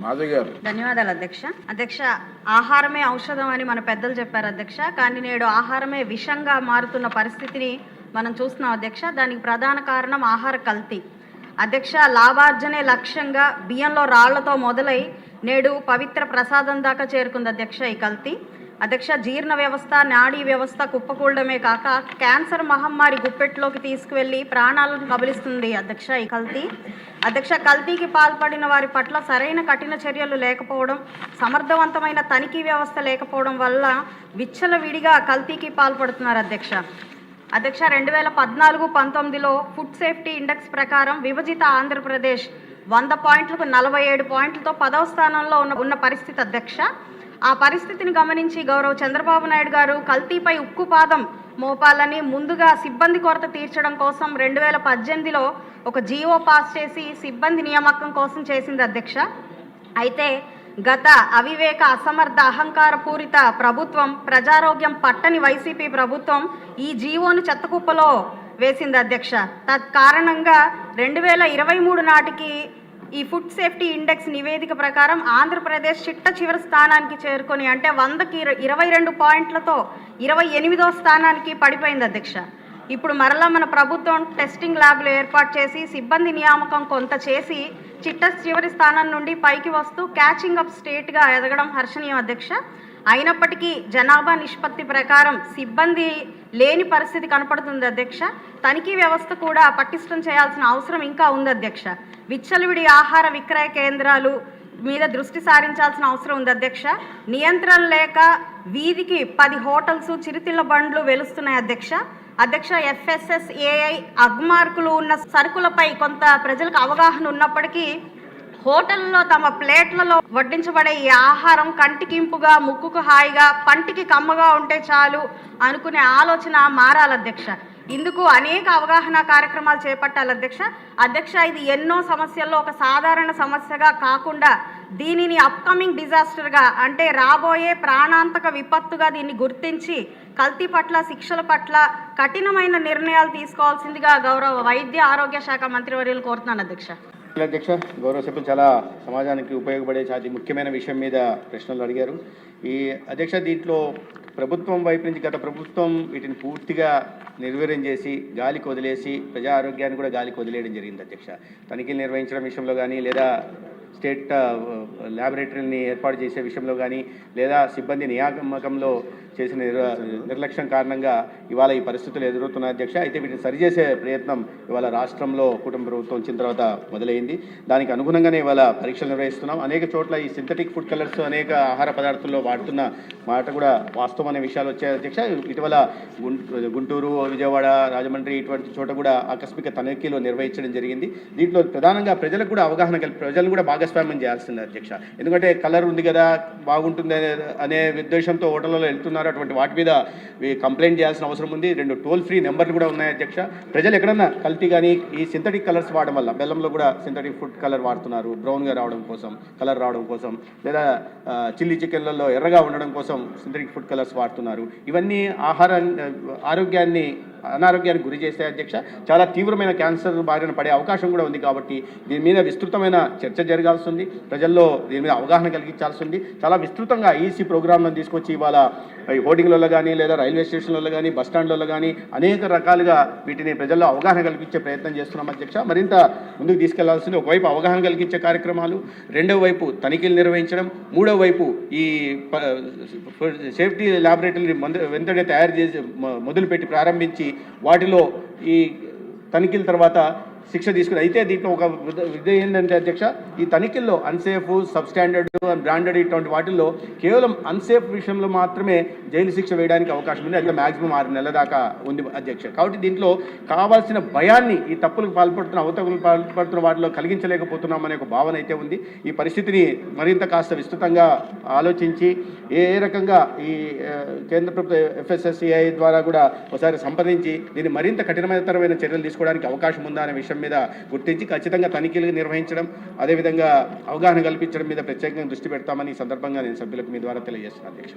మాధవ్ గారు. ధన్యవాదాలు అధ్యక్ష. అధ్యక్ష, ఆహారమే ఔషధం అని మన పెద్దలు చెప్పారు అధ్యక్ష. కానీ నేడు ఆహారమే విషంగా మారుతున్న పరిస్థితిని మనం చూస్తున్నాం అధ్యక్ష. దానికి ప్రధాన కారణం ఆహార కల్తీ అధ్యక్ష. లాభార్జనే లక్ష్యంగా బియ్యంలో రాళ్లతో మొదలై నేడు పవిత్ర ప్రసాదం దాకా చేరుకుంది అధ్యక్ష ఈ కల్తీ. అధ్యక్ష, జీర్ణ వ్యవస్థ, నాడీ వ్యవస్థ కుప్పకూడమే కాక క్యాన్సర్ మహమ్మారి గుప్పెట్లోకి తీసుకువెళ్ళి ప్రాణాలను కబలిస్తుంది అధ్యక్ష ఈ కల్తీ. అధ్యక్ష, కల్తీకి పాల్పడిన వారి పట్ల సరైన కఠిన చర్యలు లేకపోవడం, సమర్థవంతమైన తనిఖీ వ్యవస్థ లేకపోవడం వల్ల విచ్చలవిడిగా కల్తీకి పాల్పడుతున్నారు అధ్యక్ష. అధ్యక్ష, 2014-19లో ఫుడ్ సేఫ్టీ ఇండెక్స్ ప్రకారం విభజిత ఆంధ్రప్రదేశ్ 100 పాయింట్లకు 47 పాయింట్లతో 10వ స్థానంలో ఉన్న పరిస్థితి అధ్యక్ష. ఆ పరిస్థితిని గమనించి గౌరవ చంద్రబాబు నాయుడు గారు కల్తీపై ఉక్కుపాదం మోపాలని ముందుగా సిబ్బంది కొరత తీర్చడం కోసం 2018లో ఒక జీవో పాస్ చేసి సిబ్బంది నియామకం కోసం చేసింది అధ్యక్ష. అయితే గత అవివేక, అసమర్థ, అహంకార పూరిత ప్రభుత్వం, ప్రజారోగ్యం పట్టని వైసీపీ ప్రభుత్వం ఈ జీవోను చెత్తకుప్పలో వేసింది అధ్యక్ష. తత్కారణంగా 2023 నాటికి ఈ ఫుడ్ సేఫ్టీ ఇండెక్స్ నివేదిక ప్రకారం ఆంధ్రప్రదేశ్ చిట్ట చివరి స్థానానికి చేరుకొని, అంటే 100కి 22 పాయింట్లతో 28వ స్థానానికి పడిపోయింది అధ్యక్ష. ఇప్పుడు మరలా మన ప్రభుత్వం టెస్టింగ్ ల్యాబ్లు ఏర్పాటు చేసి సిబ్బంది నియామకం కొంత చేసి చిట్ట చివరి స్థానం నుండి పైకి వస్తూ క్యాచింగ్ అప్ స్టేట్గా ఎదగడం హర్షణీయం అధ్యక్ష. అయినప్పటికీ జనాభా నిష్పత్తి ప్రకారం సిబ్బంది లేని పరిస్థితి కనపడుతుంది అధ్యక్ష. తనిఖీ వ్యవస్థ కూడా పటిష్టం చేయాల్సిన అవసరం ఇంకా ఉంది అధ్యక్ష. విచ్చలవిడి ఆహార విక్రయ కేంద్రాలు మీద దృష్టి సారించాల్సిన అవసరం ఉంది అధ్యక్ష. నియంత్రణ లేక వీధికి 10 హోటల్స్, చిరుతిళ్ళ బండ్లు వెలుస్తున్నాయి అధ్యక్ష. అధ్యక్ష, FSSAI అగ్మార్కులు ఉన్న సరుకులపై కొంత ప్రజలకు అవగాహన ఉన్నప్పటికీ హోటల్లో తమ ప్లేట్లలో వడ్డించబడే ఈ ఆహారం కంటికింపుగా, ముక్కుకు హాయిగా, పంటికి కమ్మగా ఉంటే చాలు అనుకునే ఆలోచన మారాలి అధ్యక్ష. ఇందుకు అనేక అవగాహన కార్యక్రమాలు చేపట్టాలి అధ్యక్ష. అధ్యక్ష, ఇది ఎన్నో సమస్యల్లో ఒక సాధారణ సమస్యగా కాకుండా దీనిని అప్కమింగ్ డిజాస్టర్గా, అంటే రాబోయే ప్రాణాంతక విపత్తుగా దీన్ని గుర్తించి కల్తీ పట్ల, శిక్షల పట్ల కఠినమైన నిర్ణయాలు తీసుకోవాల్సిందిగా గౌరవ వైద్య ఆరోగ్య శాఖ మంత్రివర్యులు కోరుతున్నాను అధ్యక్ష. అధ్యక్ష, గౌరవ సభ్యులు చాలా సమాజానికి ఉపయోగపడే అతి ముఖ్యమైన విషయం మీద ప్రశ్నలు అడిగారు. ఈ అధ్యక్ష, దీంట్లో ప్రభుత్వం వైపు నుంచి గత ప్రభుత్వం వీటిని పూర్తిగా నిర్వీర్యం చేసి గాలికి వదిలేసి ప్రజా ఆరోగ్యాన్ని కూడా గాలికి వదిలేయడం జరిగింది అధ్యక్ష. తనిఖీలు నిర్వహించడం విషయంలో కానీ, లేదా స్టేట్ ల్యాబొరేటరీని ఏర్పాటు చేసే విషయంలో కానీ, లేదా సిబ్బంది నియామకంలో చేసిన నిర్లక్ష్యం కారణంగా ఇవాళ ఈ పరిస్థితులు ఎదురవుతున్నాయి అధ్యక్ష. అయితే వీటిని సరిచేసే ప్రయత్నం ఇవాళ రాష్ట్రంలో కూటమి ప్రభుత్వం వచ్చిన తర్వాత మొదలైంది. దానికి అనుగుణంగానే ఇవాళ పరీక్షలు నిర్వహిస్తున్నాం. అనేక చోట్ల ఈ సింథటిక్ ఫుడ్ కలర్స్ అనేక ఆహార పదార్థాల్లో వాడుతున్న మాట కూడా వాస్తవం అనే విషయాలు వచ్చాయి అధ్యక్ష. ఇటీవల గుంటూరు, విజయవాడ, రాజమండ్రి ఇటువంటి చోట కూడా ఆకస్మిక తనిఖీలు నిర్వహించడం జరిగింది. దీంట్లో ప్రధానంగా ప్రజలకు కూడా అవగాహన ప్రజలను కూడా భాగస్వామ్యం చేయాల్సింది అధ్యక్ష. ఎందుకంటే కలర్ ఉంది కదా, బాగుంటుంది అనే ఉద్దేశంతో హోటళ్ళలో వెళ్తున్నారు. అటువంటి వాటి మీద కంప్లైంట్ చేయాల్సిన అవసరం ఉంది. 2 టోల్ ఫ్రీ నెంబర్లు కూడా ఉన్నాయి అధ్యక్ష. ప్రజలు ఎక్కడన్నా కల్తీ కానీ ఈ సింథటిక్ కలర్స్ వాడడం వల్ల, బెల్లంలో కూడా సింథటిక్ ఫుడ్ కలర్ వాడుతున్నారు బ్రౌన్గా రావడం కోసం, కలర్ రావడం కోసం, లేదా చిల్లీ చికెన్లలో ఎర్రగా ఉండడం కోసం సింథటిక్ ఫుడ్ కలర్స్ వాడుతున్నారు. ఇవన్నీ ఆరోగ్యాన్ని అనారోగ్యానికి గురి చేస్తే అధ్యక్ష చాలా తీవ్రమైన క్యాన్సర్ బారిన పడే అవకాశం కూడా ఉంది. కాబట్టి దీని మీద విస్తృతమైన చర్చ జరగాల్సి ఉంది. ప్రజల్లో దీని మీద అవగాహన కలిగించాల్సి ఉంది. చాలా విస్తృతంగా ఈసీ ప్రోగ్రాంలను తీసుకొచ్చి ఇవాళ ఈ హోర్డింగ్లలో కానీ, లేదా రైల్వే స్టేషన్లలో కానీ, బస్ స్టాండ్లలో కానీ అనేక రకాలుగా వీటిని ప్రజల్లో అవగాహన కల్పించే ప్రయత్నం చేస్తున్నాం అధ్యక్ష. మరింత ముందుకు తీసుకెళ్లాల్సింది ఒకవైపు అవగాహన కలిగించే కార్యక్రమాలు, రెండవ వైపు తనిఖీలు నిర్వహించడం, మూడవ వైపు ఈ సేఫ్టీ ల్యాబొరేటరీని వెంటనే తయారు చేసి మొదలుపెట్టి ప్రారంభించి వాటిలో ఈ తనిఖీల తర్వాత శిక్ష తీసుకుని. అయితే దీంట్లో ఒక విధి ఏంటంటే అధ్యక్ష, ఈ తనిఖీల్లో అన్సేఫ్, సబ్స్టాండర్డ్, బ్రాండెడ్ ఇటువంటి వాటిల్లో కేవలం అన్సేఫ్ విషయంలో మాత్రమే జైలు శిక్ష వేయడానికి అవకాశం ఉంది. అయితే మ్యాక్సిమం 6 నెలల దాకా ఉంది అధ్యక్ష. కాబట్టి దీంట్లో కావాల్సిన భయాన్ని ఈ తప్పులకు పాల్పడుతున్న, అవతకులకు పాల్పడుతున్న వాటిలో కలిగించలేకపోతున్నాం అనే ఒక భావన అయితే ఉంది. ఈ పరిస్థితిని మరింత కాస్త విస్తృతంగా ఆలోచించి ఏ రకంగా ఈ కేంద్ర ప్రభుత్వ FSSAI ద్వారా కూడా ఒకసారి సంప్రదించి దీన్ని మరింత కఠినతరమైన చర్యలు తీసుకోవడానికి అవకాశం ఉందా అనే విషయం మీద గుర్తించి ఖచ్చితంగా తనిఖీలు నిర్వహించడం, అదేవిధంగా అవగాహన కల్పించడం మీద ప్రత్యేకంగా దృష్టి పెడతామని ఈ సందర్భంగా నేను సభ్యులకు మీ ద్వారా తెలియజేస్తున్నాను అధ్యక్ష.